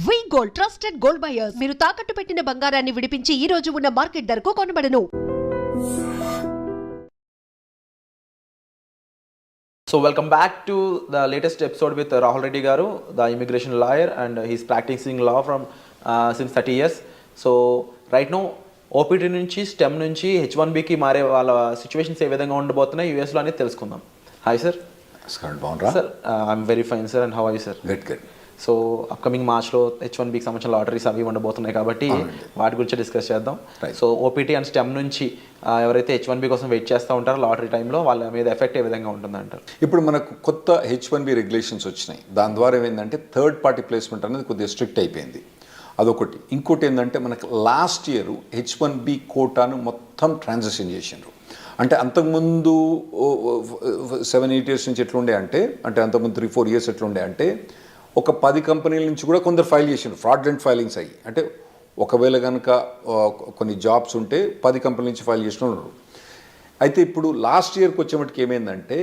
వి gold trusted gold buyers మీరు తాకట్టు పెట్టిన బంగారాన్ని విడిపించి ఈ రోజు ఉన్న మార్కెట్ ధరకు కొనబడను. So welcome back to the latest episode with Rahul Reddy Garu, the immigration lawyer, and he's practicing law from since 30 years. So right now OPT నుంచి STEM నుంచి H1Bకి మారే వాళ్ళ సిచ్యువేషన్స్ ఏ విధంగా ఉండబోతున్నాయి యూఎస్లో అనేది తెలుసుకుందాం. Hi sir. Sir I'm very fine sir, and how are you sir? Good. So upcoming మార్చ్లో H1Bకి సంబంధించిన లాటరీస్ అవి ఉండబోతున్నాయి కాబట్టి వాటి గురించి డిస్కస్ చేద్దాం. సో ఓపీటీ అండ్ స్టెమ్ నుంచి ఎవరైతే H1B కోసం వెయిట్ చేస్తూ ఉంటారో లాటరీ టైంలో వాళ్ళ మీద ఎఫెక్ట్ ఏ విధంగా ఉంటుందంటారు? ఇప్పుడు మనకు కొత్త H1B రెగ్యులేషన్స్ వచ్చినాయి. దాని ద్వారా ఏమైందంటే థర్డ్ పార్టీ ప్లేస్మెంట్ అనేది కొద్దిగా స్ట్రిక్ట్ అయిపోయింది. అదొకటి. ఇంకోటి ఏంటంటే మనకు లాస్ట్ ఇయర్ H1B కోటాను మొత్తం ట్రాన్సాక్షన్ చేసిండ్రు. అంటే అంతకుముందు 7-8 years నుంచి ఎట్లుండే అంటే అంతకుముందు 3-4 years ఎట్లుండే అంటే ఒక 10 కంపెనీల నుంచి కూడా కొందరు ఫైల్ చేసిండ్రు, ఫ్రాడ్లెంట్ ఫైలింగ్స్ అయ్యి. అంటే ఒకవేళ కనుక కొన్ని జాబ్స్ ఉంటే 10 కంపెనీల నుంచి ఫైల్ చేసిన ఉన్నారు. అయితే ఇప్పుడు లాస్ట్ ఇయర్కి వచ్చేమటికి ఏమైందంటే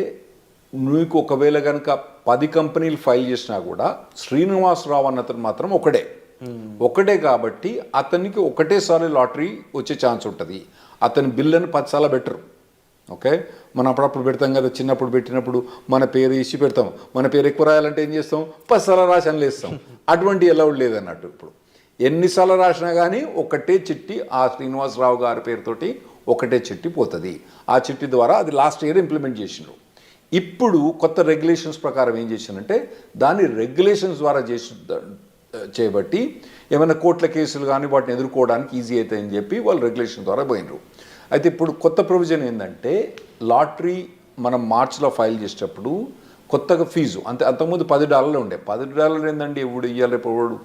నీకు ఒకవేళ కనుక 10 కంపెనీలు ఫైల్ చేసినా కూడా శ్రీనివాసరావు అన్నతను మాత్రం ఒకటే కాబట్టి అతనికి ఒకటేసారి లాటరీ వచ్చే ఛాన్స్ ఉంటుంది. అతని బిల్లుని 10 సార్లు బెటరు. ఓకే, మనం అప్పుడప్పుడు పెడతాం కదా, చిన్నప్పుడు పెట్టినప్పుడు మన పేరు ఇచ్చి పెడతాం. మన పేరు ఎక్కువ రాయాలంటే ఏం చేస్తాం? 10 సార్లు రాసి అని లేస్తాం. అటువంటి అలౌడ్ లేదన్నట్టు. ఇప్పుడు ఎన్నిసార్లు రాసినా కానీ ఒకటే చిట్టి ఆ శ్రీనివాసరావు గారి పేరుతోటి ఒకటే చిట్టి పోతుంది. ఆ చిట్టి ద్వారా అది లాస్ట్ ఇయర్ ఇంప్లిమెంట్ చేసినారు. ఇప్పుడు కొత్త రెగ్యులేషన్స్ ప్రకారం ఏం చేసినంటే దాన్ని రెగ్యులేషన్స్ ద్వారా చేయబట్టి ఏమైనా కోర్టుల కేసులు కానీ వాటిని ఎదుర్కోవడానికి ఈజీ అవుతాయని చెప్పి వాళ్ళు రెగ్యులేషన్ ద్వారా పోయినరు. అయితే ఇప్పుడు కొత్త ప్రొవిజన్ ఏంటంటే లాటరీ మనం మార్చిలో ఫైల్ చేసేటప్పుడు కొత్తగా ఫీజు అంతకుముందు $10 ఉండే. $10 ఏంటండి ఇప్పుడు ఇవ్వాలి, ఇప్పుడు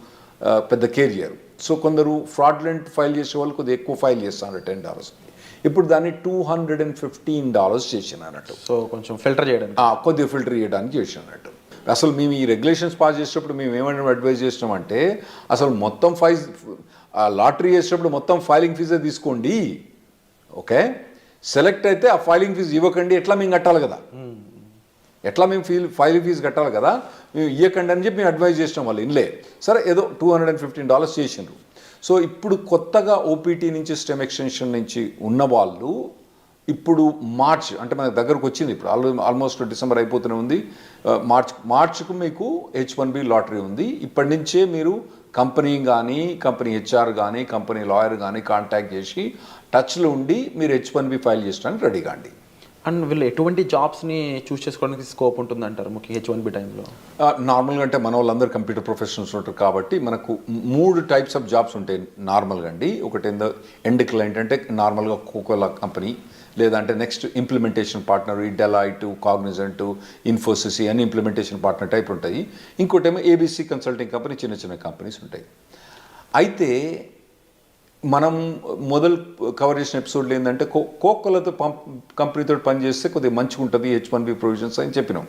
పెద్ద కేర్ చేయరు. సో కొందరు ఫ్రాడ్లెంట్ ఫైల్ చేసే వాళ్ళు కొద్దిగా ఎక్కువ ఫైల్ చేస్తున్నారు, $10. ఇప్పుడు దాన్ని $215 చేసినట్టు. సో కొంచెం ఫిల్టర్ చేయడానికి, కొద్దిగా ఫిల్టర్ చేయడానికి చేసినట్టు. అసలు మేము ఈ రెగ్యులేషన్స్ పాస్ చేసేటప్పుడు మేము ఏమైనా అడ్వైజ్ చేసినామంటే అసలు మొత్తం లాటరీ చేసేటప్పుడు మొత్తం ఫైలింగ్ ఫీజే తీసుకోండి. ఓకే, సెలెక్ట్ అయితే ఆ ఫైలింగ్ ఫీజు ఇవ్వకండి. ఎట్లా మేము కట్టాలి కదా, ఫైలింగ్ ఫీజు కట్టాలి కదా, మేము ఇవ్వకండి అని చెప్పి మేము అడ్వైజ్ చేసినాం. వాళ్ళు ఇన్లే సరే ఏదో $215 చేసిండ్రు. సో ఇప్పుడు కొత్తగా ఓపీటీ నుంచి స్టెమ్ ఎక్స్టెన్షన్ నుంచి ఉన్న వాళ్ళు ఇప్పుడు మార్చ్ అంటే మనకు దగ్గరకు వచ్చింది. ఇప్పుడు ఆల్మోస్ట్ డిసెంబర్ అయిపోతూనే ఉంది. మార్చ్కు మీకు H1B లాటరీ ఉంది. ఇప్పటి నుంచే మీరు కంపెనీ కానీ కంపెనీ HR కానీ కంపెనీ లాయర్ కానీ కాంటాక్ట్ చేసి టచ్లో ఉండి మీరు H1B ఫైల్ చేయడానికి రెడీ కాండి. అండ్ వీళ్ళు ఎటువంటి జాబ్స్ని చూస్ చేసుకోవడానికి స్కోప్ ఉంటుందంటారు ముఖ్య H1B టైంలో? నార్మల్గా అంటే మన వాళ్ళందరూ కంప్యూటర్ ప్రొఫెషనల్స్ ఉంటారు కాబట్టి మనకు 3 types ఆఫ్ జాబ్స్ ఉంటాయి నార్మల్గా అండి. ఒకటి ఎండ్ క్లయింట్ అంటే నార్మల్గా కోకోలా కంపెనీ, లేదంటే నెక్స్ట్ ఇంప్లిమెంటేషన్ పార్ట్నర్, ఈ డెలాయిట్, కాగ్నిజెంట్, ఇన్ఫోసిస్ అని ఇంప్లిమెంటేషన్ పార్ట్నర్ టైప్ ఉంటాయి. ఇంకోటేమో ABC కన్సల్టింగ్ కంపెనీ, చిన్న కంపెనీస్ ఉంటాయి. అయితే మనం మొదలు కవర్ చేసిన ఎపిసోడ్లో ఏంటంటే కోకోలతో కంపెనీతో పనిచేస్తే కొద్దిగా మంచిగా ఉంటుంది H1B ప్రొవిజన్స్ అని చెప్పినాం.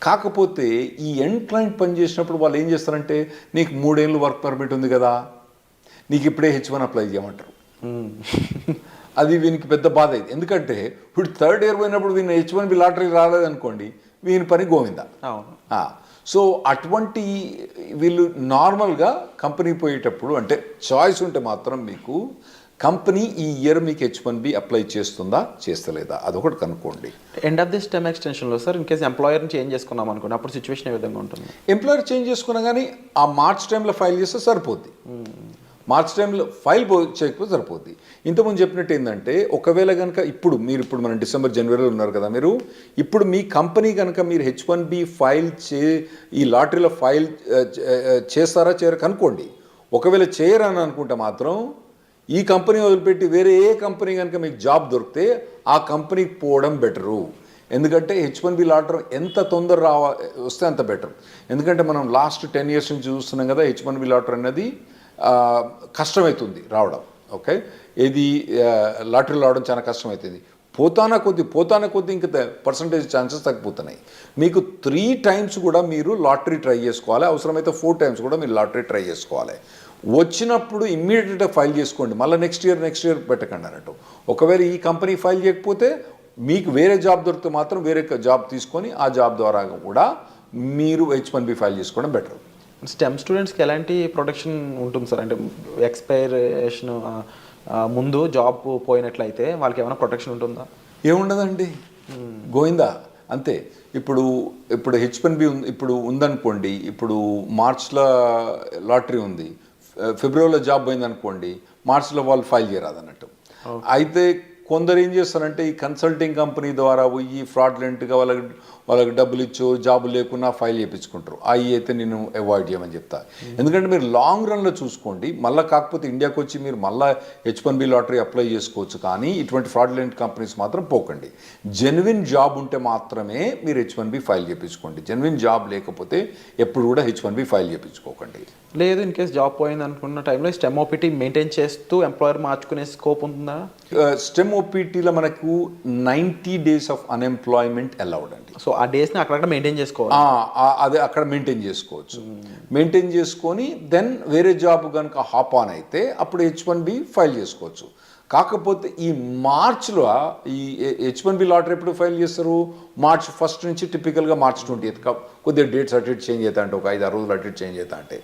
కాకపోతే ఈ ఎండ్ క్లయింట్ పనిచేసినప్పుడు వాళ్ళు ఏం చేస్తారంటే నీకు 3 ఏళ్ళు వర్క్ పర్మిట్ ఉంది కదా, నీకు ఇప్పుడే H1 అప్లై చేయమంటారు. అది వీనికి పెద్ద బాధ అయింది. ఎందుకంటే ఇప్పుడు 3rd year పోయినప్పుడు వీని H1B లాటరీ రాలేదనుకోండి, వీని పని గోవిందా. సో అటువంటి వీళ్ళు నార్మల్గా కంపెనీ పోయేటప్పుడు అంటే చాయిస్ ఉంటే మాత్రం మీకు కంపెనీ ఈ ఇయర్ మీకు H1B అప్లై చేస్తుందా చేస్తలేదా అదొకటి కనుక్కోండి. ఎండ్ ఆఫ్ దిస్ టర్మ్ ఎక్స్టెన్షన్లో సార్ ఇన్ కేసు ఎంప్లాయర్ని చేంజ్ చేసుకున్నాం అనుకోండి, అప్పుడు సిచ్యువేషన్ ఏ విధంగా ఉంటుంది? ఎంప్లాయర్ చేంజ్ చేసుకున్నా కానీ ఆ మార్చ్ టైంలో ఫైల్ చేస్తే సరిపోద్ది. మార్చ్ టైంలో ఫైల్ చేయకపోతే సరిపోద్ది. ఇంతకుముందు చెప్పినట్టు ఏంటంటే ఒకవేళ కనుక ఇప్పుడు మనం డిసెంబర్ జనవరిలో ఉన్నారు కదా, మీరు ఇప్పుడు మీ కంపెనీ కనుక మీరు H1B ఫైల్ ఈ లాటరీలో ఫైల్ చేస్తారా చేయరా కనుక్కోండి. ఒకవేళ చేయరని అనుకుంటే మాత్రం ఈ కంపెనీ వదిలిపెట్టి వేరే ఏ కంపెనీ కనుక మీకు జాబ్ దొరికితే ఆ కంపెనీకి పోవడం బెటరు. ఎందుకంటే H1B లాటరీ ఎంత తొందర వస్తే అంత బెటర్. ఎందుకంటే మనం లాస్ట్ 10 years నుంచి చూస్తున్నాం కదా, H1B లాటరీ అనేది కష్టమవుతుంది రావడం. ఓకే, ఇది లాటరీలో రావడం చాలా కష్టమవుతుంది. పోతానా కొద్ది ఇంకా పర్సంటేజ్ ఛాన్సెస్ తగ్గిపోతున్నాయి. మీకు 3 times కూడా మీరు లాటరీ ట్రై చేసుకోవాలి, అవసరమైతే 4 times కూడా మీరు లాటరీ ట్రై చేసుకోవాలి. వచ్చినప్పుడు ఇమ్మీడియట్గా ఫైల్ చేసుకోండి, మళ్ళీ నెక్స్ట్ ఇయర్ పెట్టకండి అన్నట్టు. ఒకవేళ ఈ కంపెనీ ఫైల్ చేయకపోతే మీకు వేరే జాబ్ దొరికితే మాత్రం వేరే జాబ్ తీసుకొని ఆ జాబ్ ద్వారా కూడా మీరు H1B ఫైల్ చేసుకోవడం బెటర్. స్టెమ్ స్టూడెంట్స్కి ఎలాంటి ప్రొటెక్షన్ ఉంటుంది సార్? అంటే ఎక్స్పైరేషన్ ముందు జాబ్ పోయినట్లయితే వాళ్ళకి ఏమైనా ప్రొటెక్షన్ ఉంటుందా? ఏముండదండి, గోయిందా అంతే. ఇప్పుడు H1B ఇప్పుడు ఉందనుకోండి, ఇప్పుడు మార్చ్లో లాటరీ ఉంది, ఫిబ్రవరిలో జాబ్ పోయిందనుకోండి, మార్చ్లో వాళ్ళు ఫైల్ చేయరాదు అన్నట్టు. అయితే కొందరు ఏం చేస్తారంటే ఈ కన్సల్టింగ్ కంపెనీ ద్వారా పోయి ఫ్రాడ్లెంట్గా వాళ్ళకి డబ్బులు ఇచ్చో జాబు లేకున్నా ఫైల్ చేయించుకుంటారు. అవి అయితే నేను అవాయిడ్ చేయమని చెప్తా. ఎందుకంటే మీరు లాంగ్ రన్లో చూసుకోండి, మళ్ళీ కాకపోతే ఇండియాకి వచ్చి మీరు మళ్ళీ H1B లాటరీ అప్లై చేసుకోవచ్చు, కానీ ఇటువంటి ఫ్రాడ్లెంట్ కంపెనీస్ మాత్రం పోకండి. జెన్యున్ జాబ్ ఉంటే మాత్రమే మీరు H1B ఫైల్ చేయించుకోండి. జెన్యున్ జాబ్ లేకపోతే ఎప్పుడు కూడా H1B ఫైల్ చేయించుకోకండి. లేదు, ఇన్ కేస్ జాబ్ పోయింది అనుకున్న టైంలో స్టెమ్ ఓపీటీ మెయింటైన్ చేస్తూ ఎంప్లాయర్ మార్చుకునే స్కోప్ ఉంటుందా? స్టెమ్ ఓపీటీలో మనకు 90 days ఆఫ్ అన్ఎంప్లాయ్మెంట్ అలౌడ్ అండి. సో ఆ డేస్ని అక్కడక్కడ మెయింటైన్ చేసుకోవాలి. అదే అక్కడ మెయింటైన్ చేసుకోవచ్చు. మెయింటైన్ చేసుకొని దెన్ వేరే జాబ్ కనుక హాప్ ఆన్ అయితే అప్పుడు H1B ఫైల్ చేసుకోవచ్చు. కాకపోతే ఈ మార్చ్లో ఈ H1B లాటరీ ఎప్పుడు ఫైల్ చేస్తారు? మార్చ్ 1st నుంచి టిపికల్గా మార్చ్ 20th కొద్దిగా డేట్స్ అటు ఇటు చేంజ్ అవుతా అంటే ఒక 5-6 రోజులు అటు ఇటు చేంజ్ అవుతా అంటే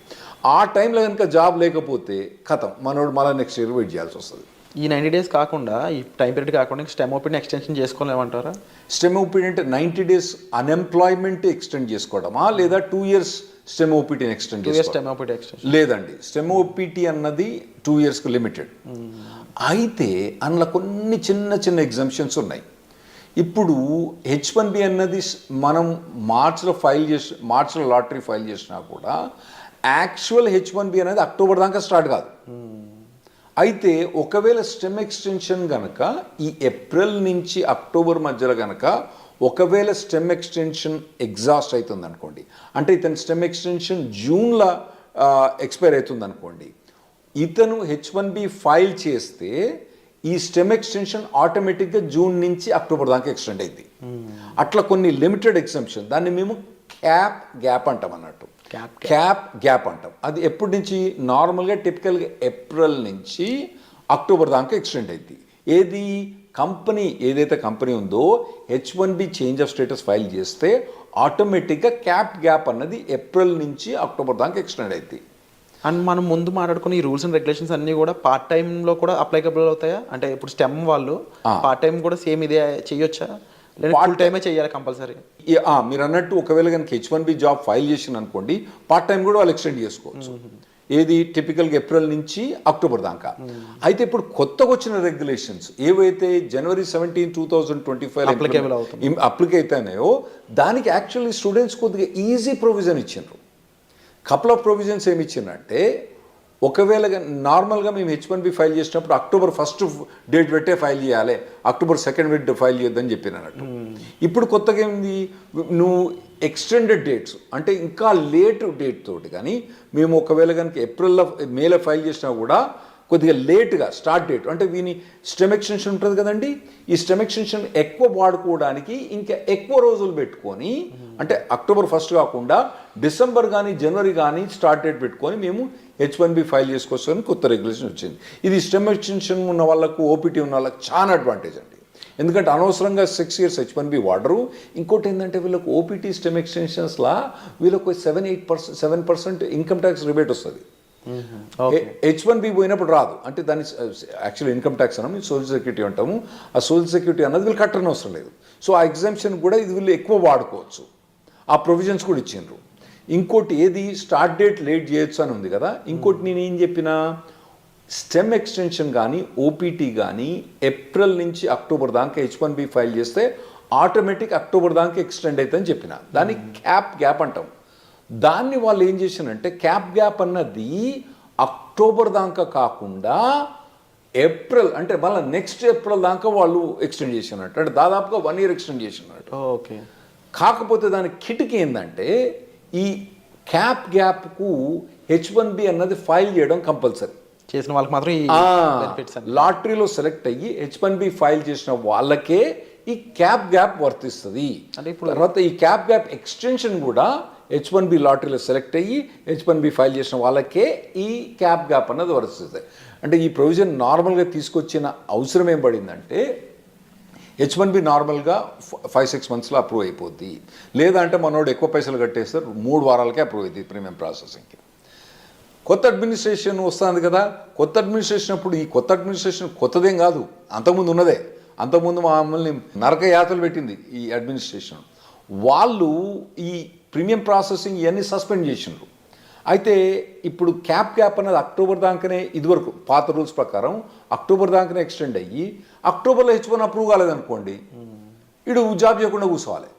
ఆ టైంలో కనుక జాబ్ లేకపోతే కథం మనోడు మళ్ళీ నెక్స్ట్ ఇయర్ వెయిట్ చేయాల్సి వస్తుంది. ఈ 90 days కాకుండా, ఈ టైం పీరియడ్ కాకుండా స్టెమ్ ఓపీని ఎక్స్టెన్షన్ చేసుకోలేమంటారా? స్టెమ్ ఓపీటీ అంటే 90 days అన్ఎంప్లాయ్మెంట్ ఎక్స్టెండ్ చేసుకోవడమా, లేదా 2 years స్టెమ్ ఓపీటీని ఎక్స్టెండ్ చేసుకోవడం? లేదండి, స్టెమ్ ఓపీటీ అన్నది 2 yearsకు లిమిటెడ్. అయితే అందులో కొన్ని చిన్న చిన్న ఎగ్జామ్షన్స్ ఉన్నాయి. ఇప్పుడు H1B అన్నది మనం మార్చ్లో లాటరీ ఫైల్ చేసినా కూడా యాక్చువల్ H1B అనేది అక్టోబర్ దాకా స్టార్ట్ కాదు. అయితే ఒకవేళ స్టెమ్ ఎక్స్టెన్షన్ కనుక ఈ ఏప్రిల్ నుంచి అక్టోబర్ మధ్యలో కనుక ఒకవేళ స్టెమ్ ఎక్స్టెన్షన్ ఎగ్జాస్ట్ అవుతుంది అనుకోండి, అంటే ఇతని స్టెమ్ ఎక్స్టెన్షన్ జూన్లో ఎక్స్పైర్ అవుతుంది అనుకోండి, ఇతను H1B ఫైల్ చేస్తే ఈ స్టెమ్ ఎక్స్టెన్షన్ ఆటోమేటిక్గా జూన్ నుంచి అక్టోబర్ దాకా ఎక్స్టెండ్ అయింది. అట్లా కొన్ని లిమిటెడ్ ఎగ్జామ్షన్, దాన్ని మేము క్యాప్ గ్యాప్ అంటాం అన్నట్టు. క్యాప్ గ్యాప్ అంటాం. అది ఎప్పటి నుంచి? నార్మల్గా టిపికల్గా ఏప్రిల్ నుంచి అక్టోబర్ దాకా ఎక్స్టెండ్ అయింది. ఏది కంపెనీ ఏదైతే కంపెనీ ఉందో H1B change of status file చేస్తే ఆటోమేటిక్గా క్యాప్ గ్యాప్ అన్నది ఏప్రిల్ నుంచి అక్టోబర్ దాకా ఎక్స్టెండ్ అయింది. అండ్ మనం ముందు మాట్లాడుకున్న ఈ రూల్స్ అండ్ రెగ్యులేషన్స్ అన్నీ కూడా పార్ట్ టైంలో కూడా అప్లైకబుల్ అవుతాయా? అంటే ఇప్పుడు స్టెమ్ వాళ్ళు పార్ట్ టైం కూడా సేమ్ ఇదే చేయొచ్చా, లేదా ఫుల్ టైమే చేయాలి కంపల్సరీ? మీరు అన్నట్టు ఒకవేళ కనుక H1B జాబ్ ఫైల్ చేసిన అనుకోండి, పార్ట్ టైం కూడా వాళ్ళు ఎక్స్టెండ్ చేసుకోవచ్చు. ఏది టిపికల్గా ఏప్రిల్ నుంచి అక్టోబర్ దాకా. అయితే ఇప్పుడు కొత్తగా వచ్చిన రెగ్యులేషన్స్ ఏవైతే January 17, 2025 అప్లిక్ అవుతాయో దానికి యాక్చువల్లీ స్టూడెంట్స్ కొద్దిగా ఈజీ ప్రొవిజన్ ఇచ్చిండ్రు. కపుల్ ఆఫ్ ప్రొవిజన్స్ ఏమి ఇచ్చిందంటే, ఒకవేళ నార్మల్గా మేము H1B ఫైల్ చేసినప్పుడు అక్టోబర్ 1st డేట్ పెట్టే ఫైల్ చేయాలి, అక్టోబర్ 2nd ఫైల్ చేయొద్దని చెప్పినట్టు. ఇప్పుడు కొత్తగా ఏంది, నువ్వు ఎక్స్టెండెడ్ డేట్స్ అంటే ఇంకా లేట్ డేట్ తోటి కానీ మేము ఒకవేళ కనుక ఏప్రిల్లో మేలో ఫైల్ చేసినా కూడా కొద్దిగా లేట్గా స్టార్ట్ డేట్ అంటే వీని స్టెమ్ ఎక్స్టెన్షన్ ఉంటుంది కదండి, ఈ స్టెమ్ ఎక్స్టెన్షన్ ఎక్కువ వాడుకోవడానికి ఇంకా ఎక్కువ రోజులు పెట్టుకొని, అంటే అక్టోబర్ 1st కాకుండా డిసెంబర్ కానీ జనవరి కానీ స్టార్ట్ డేట్ పెట్టుకొని మేము H1B ఫైల్ చేసుకోవచ్చని కొత్త రెగ్యులేషన్ వచ్చింది. ఇది స్టెమ్ ఎక్స్టెన్షన్ ఉన్న వాళ్ళకు, ఓపీటీ ఉన్న వాళ్ళకి చాలా అడ్వాంటేజ్ అండి. ఎందుకంటే అనవసరంగా 6 years H1B వాడరు. ఇంకోటి ఏంటంటే వీళ్ళకు ఓపీటీ స్టెమ్ ఎక్స్టెన్షన్స్లా వీళ్ళకు 7% ఇన్కమ్ ట్యాక్స్ రిబేట్ వస్తుంది. H1B పోయినప్పుడు రాదు. అంటే దాన్ని యాక్చువల్లీ ఇన్కమ్ ట్యాక్స్ అన్నాము, సోషల్ సెక్యూరిటీ అంటాము. ఆ సోషల్ సెక్యూరిటీ అన్నది వీళ్ళు కట్టని అవసరం లేదు. సో ఆ ఎగ్జామ్షన్ కూడా ఇది వీళ్ళు ఎక్కువ వాడుకోవచ్చు. ఆ ప్రొవిజన్స్ కూడా ఇచ్చిండ్రు. ఇంకోటి ఏది స్టార్ట్ డేట్ లేట్ చేయొచ్చు అని ఉంది కదా. ఇంకోటి నేను ఏం చెప్పినా, స్టెమ్ ఎక్స్టెన్షన్ కానీ ఓపీటీ కానీ ఏప్రిల్ నుంచి అక్టోబర్ దాకా H1B ఫైల్ చేస్తే ఆటోమేటిక్ అక్టోబర్ దాకా ఎక్స్టెండ్ అవుతుందని చెప్పిన. దాన్ని క్యాప్ గ్యాప్ అంటాం. దాన్ని వాళ్ళు ఏం చేశారంటే క్యాప్ గ్యాప్ అన్నది అక్టోబర్ దాకా కాకుండా ఏప్రిల్ అంటే మళ్ళీ నెక్స్ట్ ఏప్రిల్ దాకా వాళ్ళు ఎక్స్టెండ్ చేసినట్టు, అంటే దాదాపుగా 1 year ఎక్స్టెండ్ చేసినట్టు. ఓకే. కాకపోతే దాని కిటికీ ఏంటంటే ఈ క్యాప్ గ్యాప్కు H1B అన్నది ఫైల్ చేయడం కంపల్సరీ. చేసిన వాళ్ళకి మాత్రం లాటరీలో సెలెక్ట్ అయ్యి H1B ఫైల్ చేసిన వాళ్ళకే ఈ క్యాప్ గ్యాప్ వర్తిస్తుంది. అంటే ఇప్పుడు తర్వాత ఈ క్యాప్ గ్యాప్ ఎక్స్టెన్షన్ కూడా H1B లాటరీలో సెలెక్ట్ అయ్యి H1B ఫైల్ చేసిన వాళ్ళకే ఈ క్యాప్ గ్యాప్ అన్నది వర్తిస్తుంది. అంటే ఈ ప్రొవిజన్ నార్మల్గా తీసుకొచ్చిన అవసరం ఏం పడిందంటే, H1B నార్మల్గా 5-6 మంత్స్లో అప్రూవ్ అయిపోద్ది. లేదంటే మనోడు ఎక్కువ పైసలు కట్టేస్తారు 3 వారాలకే అప్రూవ్ అవుతుంది ప్రీమియం ప్రాసెసింగ్కి. కొత్త అడ్మినిస్ట్రేషన్ వస్తుంది కదా, కొత్త అడ్మినిస్ట్రేషన్ అప్పుడు ఈ కొత్త అడ్మినిస్ట్రేషన్ కొత్తదేం కాదు, అంతకుముందు ఉన్నదే. అంతకుముందు మమ్మల్ని నరక యాతలు పెట్టింది ఈ అడ్మినిస్ట్రేషన్. వాళ్ళు ఈ ప్రీమియం ప్రాసెసింగ్ ఇవన్నీ సస్పెండ్ చేసినారు. అయితే ఇప్పుడు క్యాప్ అనేది అక్టోబర్ దాకానే, ఇదివరకు పాత రూల్స్ ప్రకారం అక్టోబర్ దాకానే ఎక్స్టెండ్ అయ్యి అక్టోబర్లో H1 అప్రూవ్ కాలేదనుకోండి, ఇడు జాబ్ చేయకుండా కూర్చోవాలి.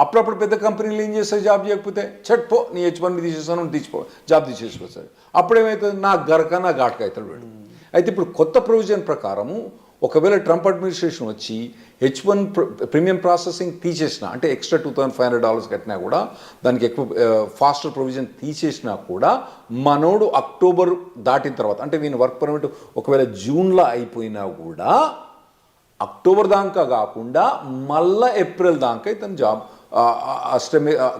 అప్పుడప్పుడు పెద్ద కంపెనీలు ఏం చేస్తాయి, జాబ్ చేయకపోతే పో నీ H1 తీసేస్తాను తీసిపో, జాబ్ తీసేసిపోతాడు. అప్పుడేమవుతుంది, నా గరక నా ఘాటక అవుతాడు వీడు. అయితే ఇప్పుడు కొత్త ప్రొవిజన్ ప్రకారము ఒకవేళ ట్రంప్ అడ్మినిస్ట్రేషన్ వచ్చి H1 ప్రీమియం ప్రాసెసింగ్ తీసేసినా, అంటే ఎక్స్ట్రా $2,500 కట్టినా కూడా, దానికి ఎక్కువ ఫాస్టర్ ప్రొవిజన్ తీసేసినా కూడా, మనోడు అక్టోబర్ దాటిన తర్వాత, అంటే వీని వర్క్ పర్మిట్ ఒకవేళ జూన్లో అయిపోయినా కూడా అక్టోబర్ దాకా కాకుండా మళ్ళీ ఏప్రిల్ దాకా ఇతను జాబ్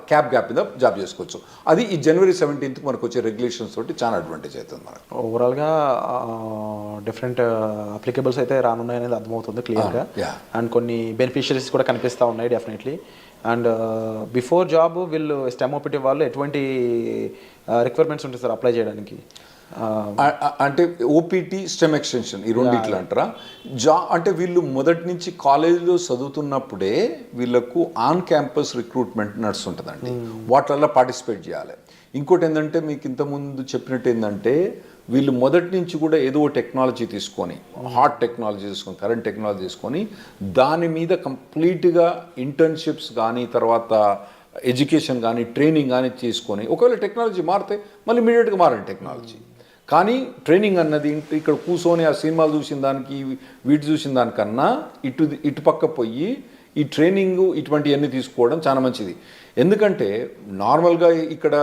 క్యాప్ మీద జాబ్ చేసుకోవచ్చు. అది ఈ January 17th మనకు వచ్చే రెగ్యులేషన్స్ తోటి చాలా అడ్వాంటేజ్ అవుతుంది మనకు. ఓవరాల్గా డిఫరెంట్ అప్లికేబుల్స్ అయితే రానున్నాయనేది అర్థమవుతుంది క్లియర్గా. అండ్ కొన్ని బెనిఫిషరీస్ కూడా కనిపిస్తూ ఉన్నాయి డెఫినెట్లీ. అండ్ బిఫోర్ జాబ్ వీళ్ళు స్టెమ్ ఓపీటీ వాళ్ళు ఎటువంటి రిక్వైర్మెంట్స్ ఉంటాయి సార్ అప్లై చేయడానికి? అంటే ఓపీటీ స్టెమ్ ఎక్స్టెన్షన్ ఈ రెండిట్లు అంటారా? అంటే వీళ్ళు మొదటి నుంచి కాలేజీలో చదువుతున్నప్పుడే వీళ్ళకు ఆన్ క్యాంపస్ రిక్రూట్మెంట్ నడుస్తుంటుందండి, వాటిల్లో పార్టిసిపేట్ చేయాలి. ఇంకోటి ఏంటంటే మీకు ఇంతకుముందు చెప్పినట్టు ఏంటంటే వీళ్ళు మొదటి నుంచి కూడా ఏదో టెక్నాలజీ తీసుకొని, హాట్ టెక్నాలజీ తీసుకొని, కరెంట్ టెక్నాలజీ తీసుకొని దాని మీద కంప్లీట్గా ఇంటర్న్షిప్స్ కానీ, తర్వాత ఎడ్యుకేషన్ కానీ, ట్రైనింగ్ కానీ తీసుకొని, ఒకవేళ టెక్నాలజీ మారితే మళ్ళీ ఇమీడియట్గా మారండి టెక్నాలజీ. కానీ ట్రైనింగ్ అన్నది ఇక్కడ కూర్చొని ఆ సినిమాలు చూసిన దానికి వీటి చూసిన దానికన్నా ఇటు పక్క పోయి ఈ ట్రైనింగ్ ఇటువంటివన్నీ తీసుకోవడం చాలా మంచిది. ఎందుకంటే నార్మల్గా ఇక్కడ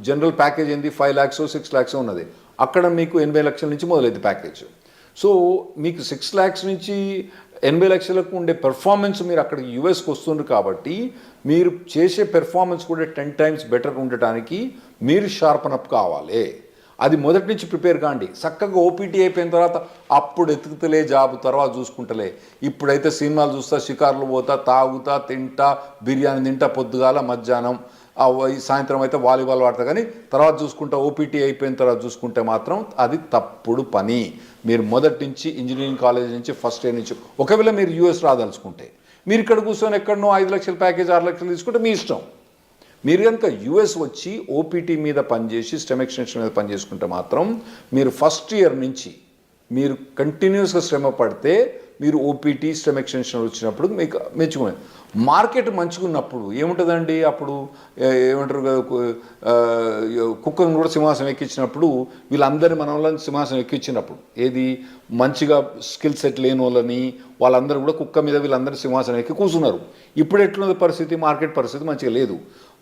జనరల్ ప్యాకేజ్ ఏంది 5 lakhs 6 lakhs ఉన్నది, అక్కడ మీకు 80 లక్షల నుంచి మొదలైంది ప్యాకేజ్. సో మీకు 6 lakhs నుంచి 80 లక్షలకు ఉండే పెర్ఫార్మెన్స్ మీరు అక్కడికి యూఎస్కి వస్తుండ్రు కాబట్టి మీరు చేసే పెర్ఫార్మెన్స్ కూడా 10 times బెటర్ ఉండటానికి మీరు షార్పన్ అప్ కావాలి. అది మొదటి నుంచి ప్రిపేర్ కాండి. చక్కగా ఓపీటీ అయిపోయిన తర్వాత అప్పుడు ఎతుకుతలే జాబ్, తర్వాత చూసుకుంటలే. ఇప్పుడైతే సినిమాలు చూస్తా, షికార్లు పోతా, తాగుతా, తింటా, బిర్యానీ తింటా, పొద్దుగాల మధ్యాహ్నం, సాయంత్రం అయితే వాలీబాల్ ఆడతా, కానీ తర్వాత చూసుకుంటా, ఓపీటీ అయిపోయిన తర్వాత చూసుకుంటే మాత్రం అది తప్పుడు పని. మీరు మొదటి నుంచి ఇంజనీరింగ్ కాలేజ్ నుంచి ఫస్ట్ ఇయర్ నుంచి, ఒకవేళ మీరు యూఎస్ రాదలుచుకుంటే, మీరు ఇక్కడ కూర్చొని ఎక్కడనో 5 లక్షల ప్యాకేజ్ 6 లక్షలు తీసుకుంటే మీ ఇష్టం. మీరు కనుక యూఎస్ వచ్చి ఓపీటీ మీద పనిచేసి స్టెమ్ ఎక్స్టెన్షన్ మీద పనిచేసుకుంటే మాత్రం మీరు ఫస్ట్ ఇయర్ నుంచి మీరు కంటిన్యూస్గా శ్రమ పడితే మీరు ఓపీటీ స్టెమ్ ఎక్స్టెన్షన్ వచ్చినప్పుడు మీకు మెచ్చుకునే మార్కెట్ మంచిగా ఉన్నప్పుడు ఏముంటుందండి, అప్పుడు ఏమంటారు కుక్కను కూడా సింహాసనం ఎక్కించినప్పుడు వీళ్ళందరినీ మన వాళ్ళని సింహాసనం ఎక్కించినప్పుడు, ఏది మంచిగా స్కిల్ సెట్ లేని వాళ్ళని వాళ్ళందరూ కూడా కుక్క మీద వీళ్ళందరూ సింహాసనం ఎక్కి కూర్చున్నారు. ఇప్పుడు ఎట్లున్నది పరిస్థితి, మార్కెట్ పరిస్థితి మంచిగా లేదు.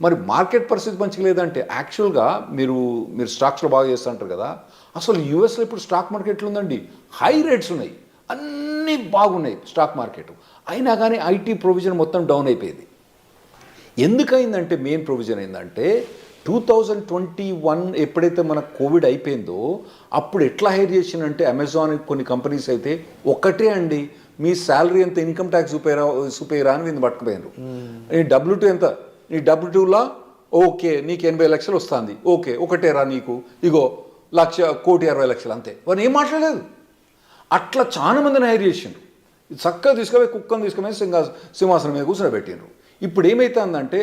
మరి మార్కెట్ పరిస్థితి మంచిగా లేదంటే యాక్చువల్గా మీరు స్టాక్స్లో బాగా చేస్తూ ఉంటారు కదా, అసలు యూఎస్లో ఇప్పుడు స్టాక్ మార్కెట్లు ఉందండి, హై రేట్స్ ఉన్నాయి, అన్నీ బాగున్నాయి స్టాక్ మార్కెట్. అయినా కానీ ఐటీ ప్రొవిజన్ మొత్తం డౌన్ అయిపోయింది. ఎందుకైందంటే మెయిన్ ప్రొవిజన్ ఏంటంటే 2021 ఎప్పుడైతే మన కోవిడ్ అయిపోయిందో అప్పుడు ఎట్లా హైర్ చేసిందంటే అమెజాన్ కొన్ని కంపెనీస్ అయితే ఒకటే అండి, మీ శాలరీ ఎంత, ఇన్కమ్ ట్యాక్స్ చూపేరా అని వీళ్ళు పట్టుకుపోయినారు. నీ W2 ఎంత, నీ W2లా ఓకే నీకు 80 లక్షలు వస్తుంది, ఓకే ఒకటేరా నీకు, ఇగో 1,60,60,000 అంతే, వారు ఏం మాట్లాడలేదు. అట్లా చాలా మందిని హైర్ చేసిండ్రు. చక్కగా తీసుకుపోయి కుక్కను తీసుకుపోయి సింహాసనం మీద కూర్చోబెట్టిండ్రు. ఇప్పుడు ఏమవుతుందంటే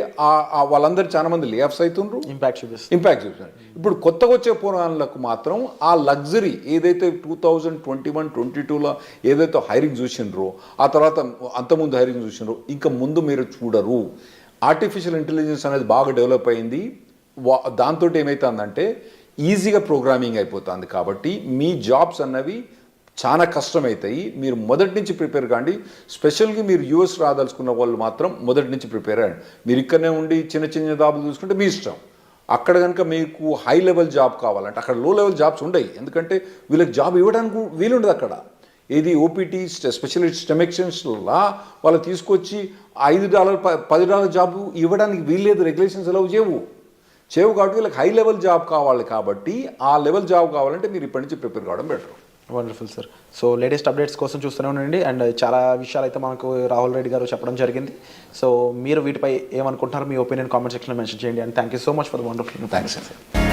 వాళ్ళందరూ చాలా మంది లేఆఫ్స్ అవుతుండ్రు, ఇంపాక్ట్ చూపిస్తున్నారు. ఇప్పుడు కొత్తగా వచ్చే పోరాళ్ళకు మాత్రం ఆ లగ్జరీ ఏదైతే 2021-22లో ఏదైతే హైరింగ్ చూసిండ్రో, ఆ తర్వాత అంతకుముందు హైరింగ్ చూసిండ్రో, ఇంకా ముందు మీరు చూడరు. ఆర్టిఫిషియల్ ఇంటెలిజెన్స్ అనేది బాగా డెవలప్ అయింది. దాంతో ఏమవుతుందంటే ఈజీగా ప్రోగ్రామింగ్ అయిపోతుంది. కాబట్టి మీ జాబ్స్ అన్నవి చాలా కష్టమవుతాయి. మీరు మొదటి నుంచి ప్రిపేర్ కాండి. స్పెషల్గా మీరు యూఎస్ రాదలుచుకున్న వాళ్ళు మాత్రం మొదటి నుంచి ప్రిపేర్ అయ్యండి. మీరు ఇక్కడనే ఉండి చిన్న చిన్న జాబులు చూసుకుంటే మీ ఇష్టం. అక్కడ కనుక మీకు హై లెవెల్ జాబ్ కావాలంటే అక్కడ లో లెవెల్ జాబ్స్ ఉండవు. ఎందుకంటే వీళ్ళకి జాబ్ ఇవ్వడానికి వీలుండదు అక్కడ. ఏది ఓపీటీ స్పెషలిస్ట్ స్టెమ్ ఎక్స్టెన్షన్లా వాళ్ళు తీసుకొచ్చి $5 $10 జాబ్ ఇవ్వడానికి వీల్లేదు, రెగ్యులేషన్స్ ఎలా చేయవు కాబట్టి వీళ్ళకి హై లెవెల్ జాబ్ కావాలి. కాబట్టి ఆ లెవెల్ జాబ్ కావాలంటే మీరు ఇప్పటి నుంచి ప్రిపేర్ కావడం better. Wonderful sir. So latest updates కోసం చూస్తూనే ఉండండి. అండ్ చాలా విషయాలు అయితే మనకు రాహుల్ రెడ్డి గారు చెప్పడం జరిగింది. సో మీరు వీటిపై ఏమనుకుంటున్నారు, మీ ఒపీనియన్ కామెంట్ సెక్షన్లో మెన్షన్ చేయండి. And thank you so much for the wonderful. Thanks అండి.